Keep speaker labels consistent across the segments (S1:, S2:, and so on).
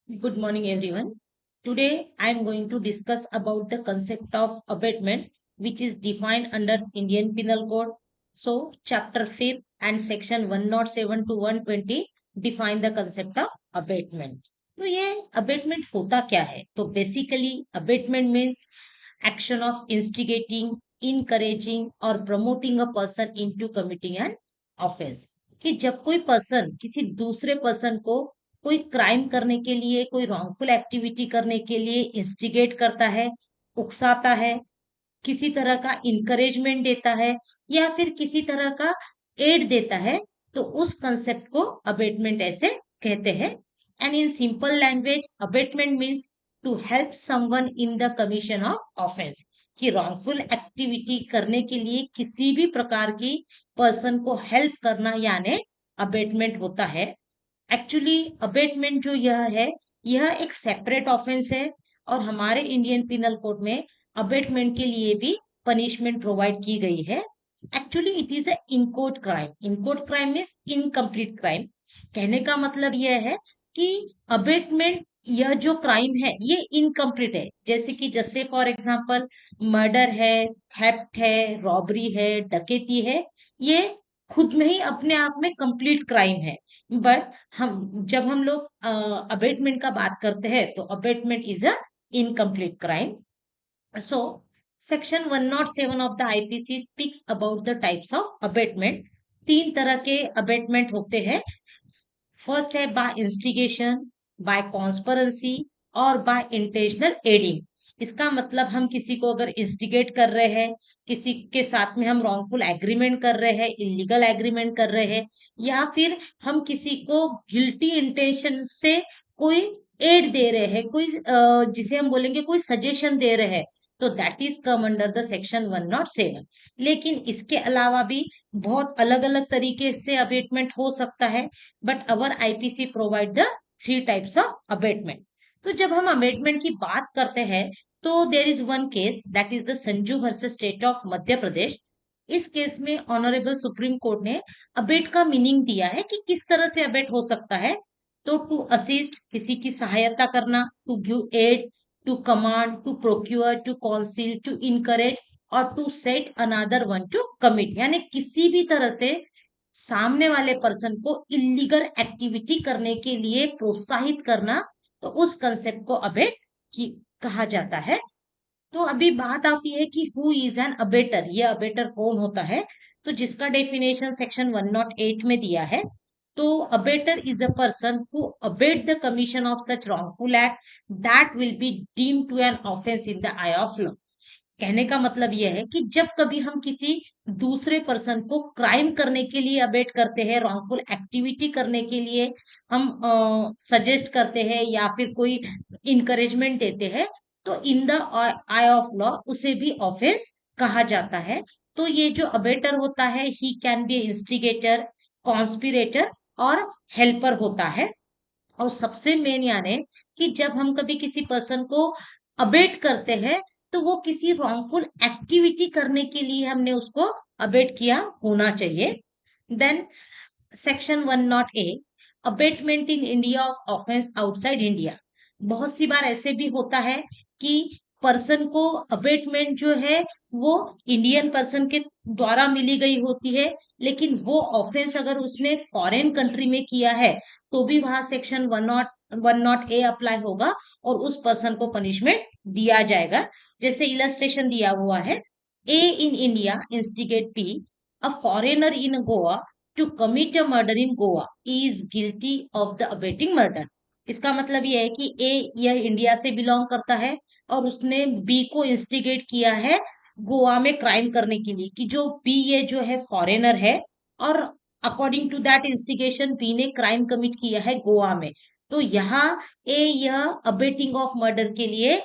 S1: Good morning, everyone. Today, I am going to discuss about the concept of abatement, which is defined under Indian Penal Code. So, Chapter 5th and Section 107 to 120 define the concept of abatement. तो ये abatement होता क्या है? तो basically abatement means action of instigating, encouraging or promoting a person into committing an offense. कि जब कोई person किसी दूसरे पर्सन को कोई क्राइम करने के लिए, कोई रॉन्गफुल एक्टिविटी करने के लिए इंस्टिगेट करता है, उकसाता है, किसी तरह का इंकरेजमेंट देता है या फिर किसी तरह का एड देता है, तो उस कंसेप्ट को अबेटमेंट ऐसे कहते हैं। And in simple language abetment means to help someone in the commission of offence, कि रॉन्गफुल एक्टिविटी करने के लिए किसी भी प्रकार की पर्सन को हेल्प करना यानी अबेटमेंट होता है। एक्चुअली अबेटमेंट जो यह है, यह एक सेपरेट ऑफेंस है और हमारे इंडियन पिनल कोड में अबेटमेंट के लिए भी पनिशमेंट प्रोवाइड की गई है। Actually it is a inchoate crime. Inchoate crime means incomplete crime. कहने का मतलब यह है कि अबेटमेंट यह जो क्राइम है ये इनकम्प्लीट है। जैसे फॉर एग्जांपल मर्डर है, थेफ्ट है, रॉबरी है, डकैती है, ये खुद में ही अपने आप में कंप्लीट क्राइम है। बट हम लोग अबेटमेंट का बात करते हैं तो abetment is a incomplete crime. So section 107 of the IPC speaks about the types of abetment. तीन तरह के अबेटमेंट होते हैं। फर्स्ट है बाय इंस्टिगेशन, बाय कॉन्स्परेंसी और बाय इंटेंशनल एडिंग। इसका मतलब हम किसी को अगर इंस्टिगेट कर रहे हैं, किसी के साथ में हम रॉन्गफुल एग्रीमेंट कर रहे हैं, इलीगल एग्रीमेंट कर रहे हैं, या फिर हम किसी को गिल्टी इंटेंशन से कोई एड दे रहे हैं, कोई जिसे हम बोलेंगे कोई सजेशन दे रहे हैं, तो that is come under the section 107। लेकिन इसके अलावा भी बहुत अलग अलग तरीके से अबेटमेंट हो सकता है। But our IPC provide the three types of abetment. तो जब हम अबेटमेंट की बात करते हैं तो there is one case that is the Sanju versus state of Madhya Pradesh. इस केस में ऑनरेबल सुप्रीम कोर्ट ने अबेट का मीनिंग दिया है कि किस तरह से अबेट हो सकता है। तो टू असिस्ट, किसी की सहायता करना, to give aid, to command, to procure, to counsel, to encourage और to set another one to commit, यानी किसी भी तरह से सामने वाले पर्सन को इलीगल एक्टिविटी करने के लिए प्रोत्साहित करना, तो उस कंसेप्ट को अबेट की कहा जाता है। तो अभी बात आती है कि हु इज एन अबेटर, ये अबेटर कौन होता है। तो जिसका डेफिनेशन सेक्शन 108 में दिया है। तो abettor is a person who abet the commission of such wrongful act that will be deemed to an offence in the eye of law. कहने का मतलब यह है कि जब कभी हम किसी दूसरे पर्सन को क्राइम करने के लिए अबेट करते हैं, रॉन्गफुल एक्टिविटी करने के लिए हम सजेस्ट करते हैं या फिर कोई इनकरेजमेंट देते हैं, तो इन द आई ऑफ लॉ उसे भी ऑफेंस कहा जाता है। तो ये जो अबेटर होता है he can be instigator, conspirator और हेल्पर होता है। और सबसे मेन यानी कि जब हम कभी किसी पर्सन को अबेट करते हैं तो वो किसी रॉन्गफुल एक्टिविटी करने के लिए हमने उसको अबेट किया होना चाहिए। Then section 108 A, abetment in India of offence outside India. बहुत सी बार ऐसे भी होता है कि पर्सन को अबेटमेंट जो है वो इंडियन पर्सन के द्वारा मिली गई होती है, लेकिन वो ऑफेंस अगर उसने फॉरेन कंट्री में किया है तो भी वहां सेक्शन 101 ए अप्लाई होगा और उस पर्सन को पनिशमेंट दिया जाएगा। जैसे इलस्ट्रेशन दिया हुआ है, A in India instigate P, a foreigner in Goa to commit a murder in Goa is guilty of the abetting murder. इसका मतलब यह है कि ए यह इंडिया से बिलोंग करता है और उसने बी को इंस्टिगेट किया है गोवा में क्राइम करने के लिए, कि जो बी ये जो है फॉरेनर है और according to that instigation B ने क्राइम कमिट किया है गोवा में। तो यहाँ ए यह अबेटिंग ऑफ मर्डर के लिए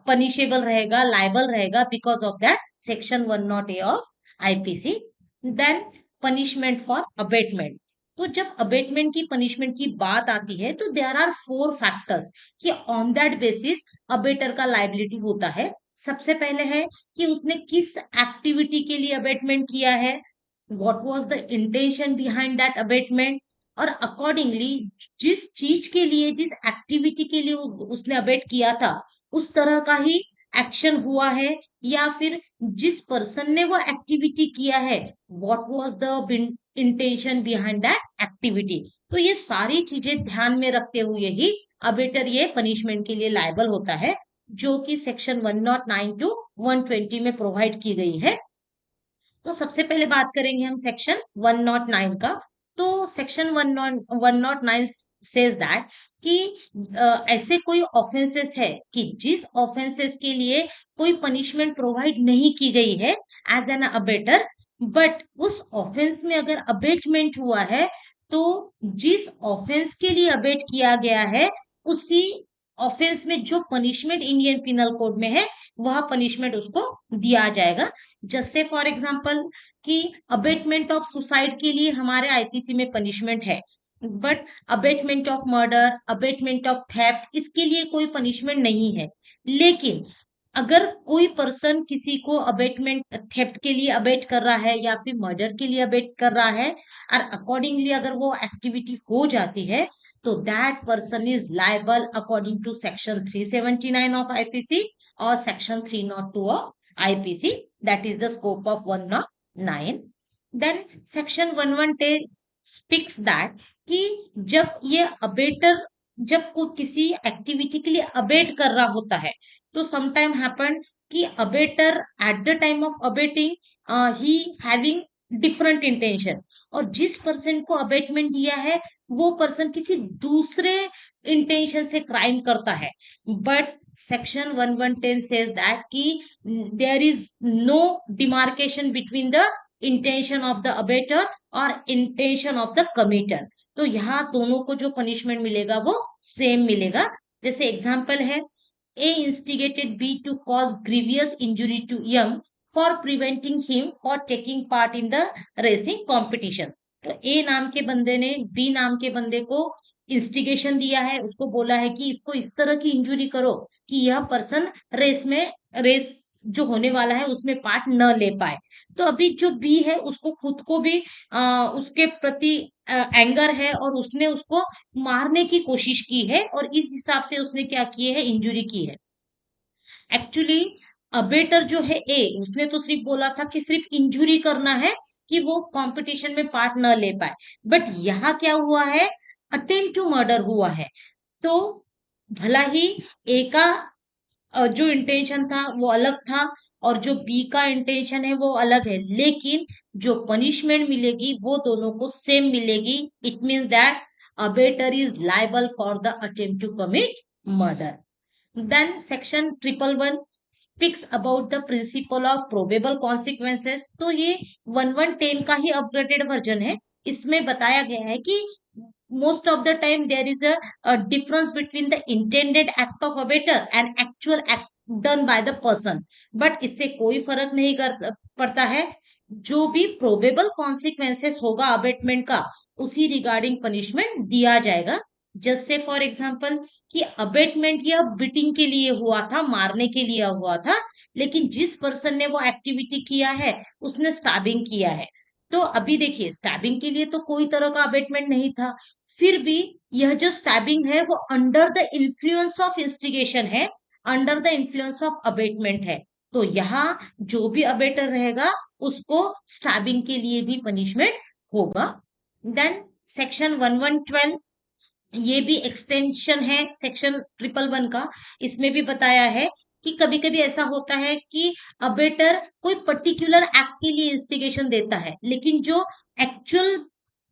S1: पनिशेबल रहेगा, लाइबल रहेगा because of that section 108 of IPC. Then punishment for abetment. तो जब अबेटमेंट की पनिशमेंट की बात आती है तो देयर आर फोर फैक्टर्स कि ऑन दैट बेसिस अबेटर का लाइबिलिटी होता है। सबसे पहले है कि उसने किस एक्टिविटी के लिए अबेटमेंट किया है, what was the intention behind that abetment, और अकॉर्डिंगली जिस चीज के लिए, जिस एक्टिविटी के लिए उसने अबेट किया था, उस तरह का ही एक्शन हुआ है, या फिर जिस पर्सन ने वो एक्टिविटी किया है, what was the intention behind that activity. तो ये सारी चीजें ध्यान में रखते हुए ही अबेटर ये पनिशमेंट के लिए लायबल होता है, जो कि सेक्शन 109 टू 120 में प्रोवाइड की गई है। तो सबसे पहले बात करेंगे हम सेक्शन 109 का। तो सेक्शन 109 सेज दैट कि ऐसे कोई ऑफेंसेस है कि जिस ऑफेंसेस के लिए कोई पनिशमेंट प्रोवाइड नहीं की गई है एज एन अबेटर, बट उस ऑफेंस में अगर अबेटमेंट हुआ है, तो जिस ऑफेंस के लिए अबेट किया गया है, उसी ऑफेंस में जो पनिशमेंट इंडियन पिनल कोड में है, वह पनिशमेंट उसको दिया जाएगा। जैसे फॉर एग्जाम्पल कि अबेटमेंट ऑफ सुसाइड के लिए हमारे आईपीसी में पनिशमेंट है, but abetment of murder, abetment of theft, इसके लिए कोई पनिशमेंट नहीं है। लेकिन अगर कोई पर्सन किसी को अबेटमेंट थेफ्ट के लिए अबेट कर रहा है या फिर मर्डर के लिए अबेट कर रहा है, और अकॉर्डिंगली अगर वो एक्टिविटी हो जाती है, तो that person is liable according to section 379 of IPC और section 302 of IPC, that is the scope of 109. Then section 110 speaks that कि जब ये अबेटर, जब को किसी एक्टिविटी के लिए अबेट कर रहा होता है, तो समटाइम हैपन कि abettor at the time of abetting he having different intention, और जिस पर्सन को अबेटमेंट दिया है, वो पर्सन किसी दूसरे इंटेंशन से क्राइम करता है। बट section 1110 says that कि there is no demarcation between the intention of the abater और intention of the committer। तो यहाँ दोनों को जो पनिशमेंट मिलेगा वो सेम मिलेगा। जैसे एग्जांपल है, A instigated B to cause grievous injury to M for preventing him for taking part in the racing competition। तो A नाम के बंदे ने B नाम के बंदे को इंस्टिगेशन दिया है, उसको बोला है कि इसको इस तरह की इंजुरी करो कि यह पर्सन रेस जो होने वाला है उसमें पार्ट न ले पाए। तो अभी जो बी है, उसको खुद को भी उसके प्रति एंगर है, और उसने उसको मारने की कोशिश की है, और इस हिसाब से उसने क्या किए है, इंजुरी की है। एक्चुअली अबेटर जो है ए, उसने तो सिर्फ बोला था कि सिर्फ इंजुरी करना है, कि वो कंपटीशन में पार्ट न ले पाए। बट यहाँ क्या हुआ है, अटेम्प्ट टू मर्डर हुआ है। तो भला ही ए का जो इंटेंशन था वो अलग था, और जो बी का इंटेंशन है वो अलग है, लेकिन जो पनिशमेंट मिलेगी वो दोनों को सेम मिलेगी। It means that abettor is liable for the attempt to commit murder. Then section 111 speaks about the principle of probable consequences. तो ये 1110 का ही अपग्रेडेड वर्जन है। इसमें बताया गया है कि most of the time there is a difference between the intended act of abater and actual act done by the person, but इससे कोई फर्क नहीं पड़ता है। जो भी प्रोबेबल कॉन्सिक्वेंसेस होगा अबेटमेंट का, उसी रिगार्डिंग पनिशमेंट दिया जाएगा। जैसे फॉर एग्जांपल कि अबेटमेंट यह बिटिंग के लिए हुआ था, मारने के लिए हुआ था, लेकिन जिस पर्सन ने वो एक्टिविटी किया है उसने स्टैबिंग किया है। तो अभी देखिए, स्टैबिंग के लिए तो कोई तरह का अबेटमेंट नहीं था, फिर भी यह जो स्टैबिंग है वो under the influence of instigation है, under the influence of abetment है। तो यहाँ जो भी अबेटर रहेगा उसको स्टैबिंग के लिए भी पनिशमेंट होगा। देन सेक्शन 1112, ये भी एक्सटेंशन है सेक्शन 111 का। इसमें भी बताया है कि कभी कभी ऐसा होता है कि अबेटर कोई पर्टिकुलर एक्ट के लिए इंस्टिगेशन देता है, लेकिन जो एक्चुअल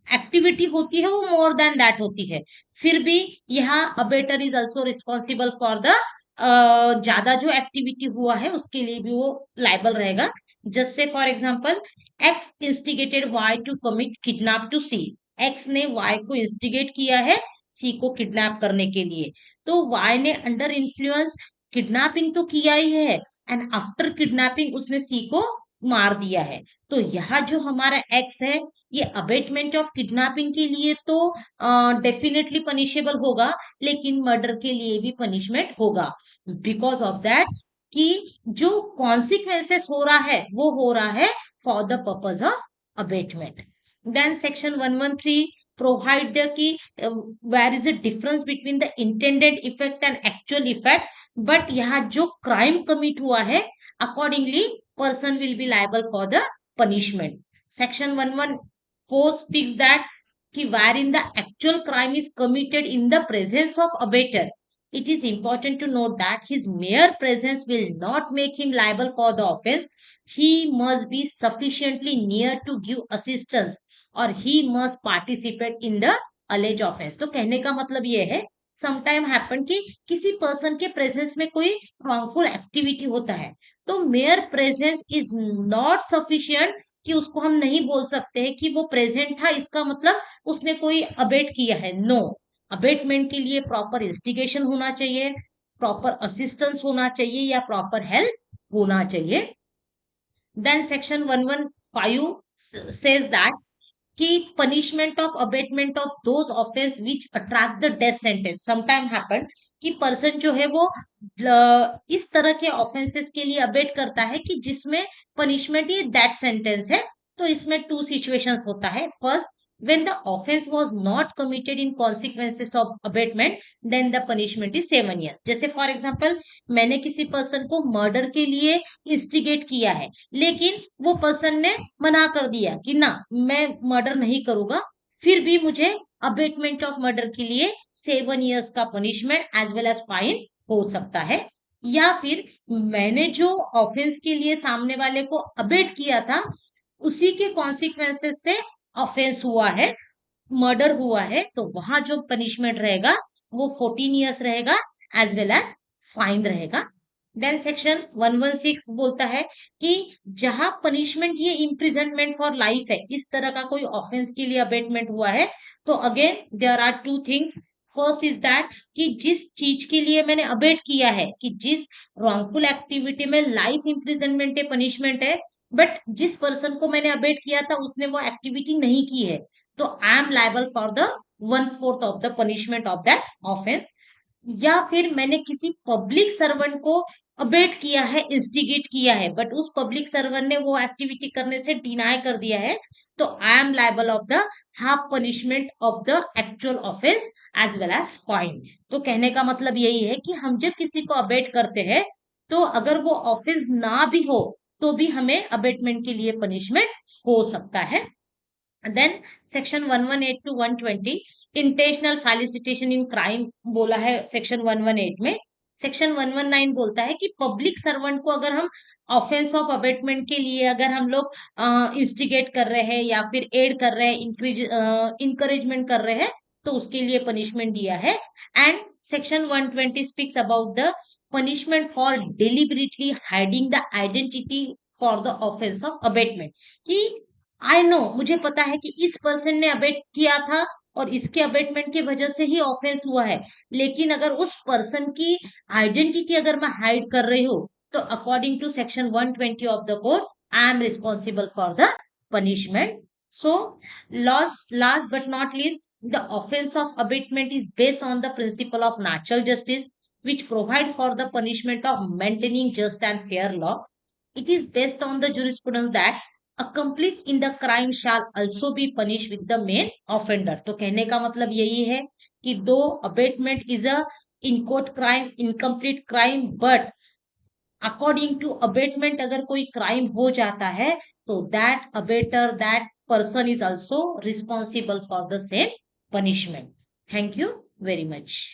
S1: एक्टिविटी होती है वो मोर देन दैट होती है। फिर भी यहाँ abettor is also responsible for the ज्यादा जो एक्टिविटी हुआ है उसके लिए भी वो लाइबल रहेगा। जैसे for example, X instigated Y to commit kidnap to C. X ने वाई को इंस्टिगेट किया है सी को किडनैप करने के लिए। तो वाई ने अंडर इन्फ्लुएंस किडनैपिंग तो किया ही है, एंड आफ्टर किडनैपिंग उसने सी को मार दिया है। तो यहाँ जो हमारा एक्स है, ये अबेटमेंट ऑफ किडनैपिंग के लिए तो डेफिनेटली पनिशेबल होगा, लेकिन मर्डर के लिए भी पनिशमेंट होगा, बिकॉज ऑफ दैट कि जो कॉन्सिक्वेंसेस हो रहा है वो हो रहा है for the purpose of abetment. Then section 113 provide the कि where is a difference between the intended effect and actual effect, but यहाँ जो क्राइम कमिट हुआ है accordingly person will be liable for the punishment. Section 114 speaks that कि wherein the actual crime is committed in the presence of abater, it is important to note that his mere presence will not make him liable for the offense. He must be sufficiently near to give assistance और he must participate in the alleged offense. तो कहने का मतलब ये है sometime happen कि किसी person के प्रेजेंस में कोई रॉन्गफुल एक्टिविटी होता है, तो mayor presence is not sufficient कि उसको हम नहीं बोल सकते हैं कि वो प्रेजेंट था, इसका मतलब उसने कोई अबेट किया है। नो, अबेटमेंट के लिए प्रॉपर इंस्टिगेशन होना चाहिए, प्रॉपर असिस्टेंस होना चाहिए या प्रॉपर हेल्प होना चाहिए। देन सेक्शन 115 सेज दैट कि punishment of abetment of those offence which attract the death sentence. Sometime happen कि पर्सन जो है वो इस तरह के ऑफेंसेस के लिए अबेट करता है कि जिसमें पनिशमेंट ये डेथ सेंटेंस है। तो इसमें टू सिचुएशंस होता है। First, when the offense was not committed in consequences of abatement, then the punishment is 7 years. जैसे फॉर एग्जाम्पल मैंने किसी पर्सन को मर्डर के लिए इंस्टिगेट किया है, लेकिन वो पर्सन ने मना कर दिया कि ना मैं मर्डर नहीं करूंगा, फिर भी मुझे अबेटमेंट ऑफ मर्डर के लिए 7 years का punishment as well as fine हो सकता है। या फिर मैंने जो ऑफेंस के लिए सामने वाले को अबेट किया था उसी के कॉन्सिक्वेंसेस से ऑफेंस हुआ है, मर्डर हुआ है, तो वहां जो पनिशमेंट रहेगा वो 14 years रहेगा एज वेल एज फाइन रहेगा। देन सेक्शन 116 बोलता है कि जहां पनिशमेंट ये इम्प्रिजनमेंट फॉर लाइफ है, इस तरह का कोई ऑफेंस के लिए अबेटमेंट हुआ है, तो again there are two things. First is that कि जिस चीज के लिए मैंने अबेट किया है, कि जिस रॉन्गफुल एक्टिविटी में लाइफ इम्प्रिजनमेंट है, पनिशमेंट है, बट जिस पर्सन को मैंने अबेट किया था उसने वो एक्टिविटी नहीं की है, तो I am liable for the 1/4 of the punishment of that offence. या फिर मैंने किसी पब्लिक सर्वेंट को अबेट किया है, इंस्टिगेट किया है, बट उस पब्लिक सर्वेंट ने वो एक्टिविटी करने से डिनाई कर दिया है, तो I am liable of the half punishment of the actual offence as well as fine. तो कहने का मतलब यही है कि हम जब किसी को अबेट करते हैं, तो अगर वो ऑफेंस ना भी हो तो भी हमें अबेटमेंट के लिए पनिशमेंट हो सकता है। Then section 118 to 120 intentional facilitation in crime बोला है सेक्शन 118 में। सेक्शन 119 बोलता है कि पब्लिक सर्वेंट को अगर हम ऑफेंस ऑफ अबेटमेंट के लिए अगर हम लोग इंस्टिगेट कर रहे हैं या फिर एड कर रहे हैं, इंकरेजमेंट कर रहे हैं, तो उसके लिए पनिशमेंट दिया है। And section 120 speaks about the punishment for deliberately hiding the identity for the offence of abetment. कि आई नो, मुझे पता है कि इस पर्सन ने अबेट किया था और इसके अबेटमेंट की वजह से ही ऑफेंस हुआ है, लेकिन अगर उस पर्सन की आइडेंटिटी अगर मैं हाइड कर रही हूँ, तो according to section 120 of the code I am responsible for the punishment. So last but not least, the offence of abetment is based on the principle of natural justice which provide for the punishment of maintaining just and fair law. It is based on the jurisprudence that accomplice in the crime shall also be punished with the main offender. तो कहने का मतलब यही है कि दो abetment is a inchoate crime, incomplete crime, but according to abetment अगर कोई क्राइम हो जाता है, तो that abettor, that person is also responsible for the same punishment. Thank you very much.